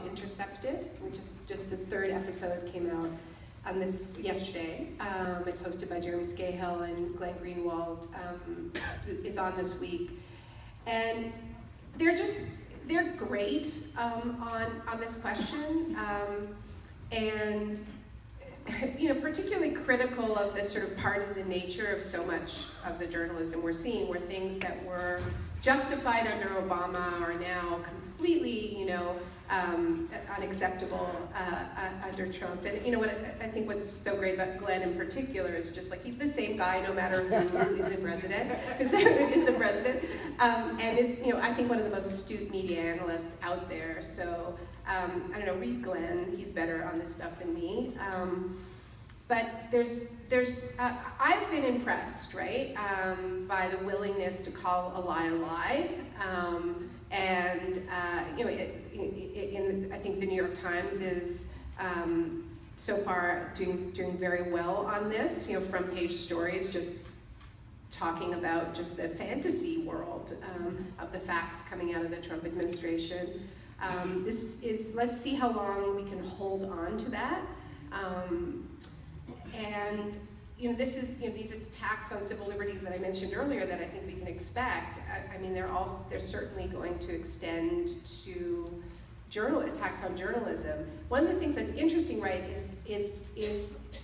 Intercepted, which is just the third episode, came out this yesterday. It's hosted by Jeremy Scahill, and Glenn Greenwald is on this week. And they're great on this question, and particularly critical of the sort of partisan nature of so much of the journalism we're seeing, where things that were justified under Obama are now completely, unacceptable under Trump. And what I think what's so great about Glenn in particular is just like he's the same guy no matter who is the president, and is I think one of the most astute media analysts out there. So I don't know, read Glenn. He's better on this stuff than me. But I've been impressed, right, by the willingness to call a lie, and I think the New York Times is so far doing very well on this. Front page stories just talking about just the fantasy world of the facts coming out of the Trump administration. Let's see how long we can hold on to that. And these attacks on civil liberties that I mentioned earlier that I think we can expect. They're certainly going to extend to attacks on journalism. One of the things that's interesting, right, is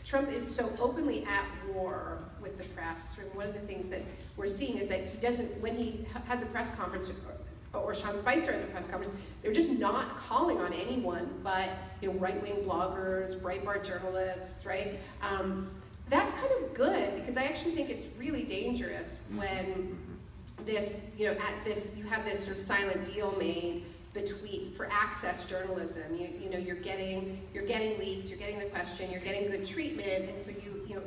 Trump is so openly at war with the press. And one of the things that we're seeing is that he doesn't, when he has a press conference, or Sean Spicer has a press conference, they're just not calling on anyone but right-wing bloggers, Breitbart journalists, right? That's kind of good, because I actually think it's really dangerous when this, you have this sort of silent deal made for access journalism. You're getting leaks, you're getting the question, you're getting good treatment, and so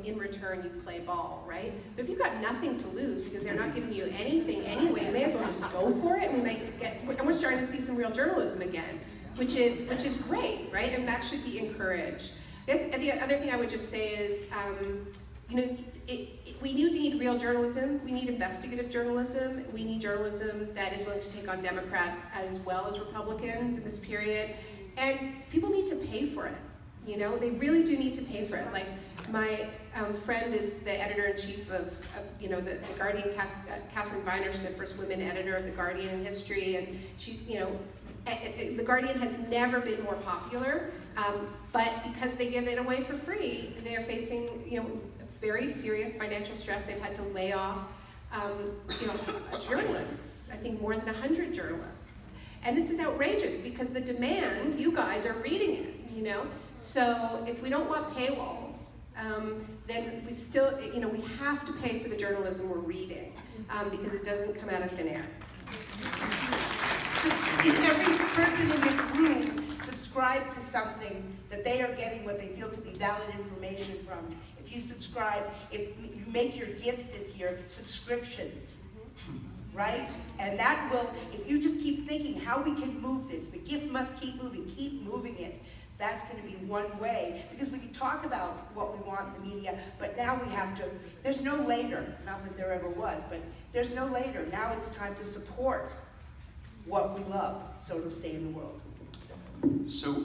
in return you play ball, right? But if you've got nothing to lose because they're not giving you anything anyway, you may as well just go for it, and we're starting to see some real journalism again, which is great, right? And that should be encouraged. I guess the other thing I would just say is, we need real journalism. We need investigative journalism. We need journalism that is willing to take on Democrats as well as Republicans in this period. And people need to pay for it. They really do need to pay for it. Like my friend is the editor-in-chief of the Guardian, Catherine Viner. She's the first woman editor of the Guardian in history, and she, the Guardian has never been more popular, but because they give it away for free, they're facing, very serious financial stress. They've had to lay off, journalists. I think more than 100 journalists. And this is outrageous because the demand, you guys are reading it, So if we don't want paywalls, then we still, we have to pay for the journalism we're reading, because it doesn't come out of thin air. If every person in this room subscribe to something that they are getting what they feel to be valid information from, if you subscribe, if you make your gifts this year subscriptions, right? And that will, if you just keep thinking how we can move this, the gift must keep moving it. That's going to be one way, because we can talk about what we want in the media, but now we have to, there's no later, not that there ever was, but there's no later. Now it's time to support what we love, so it'll stay in the world. So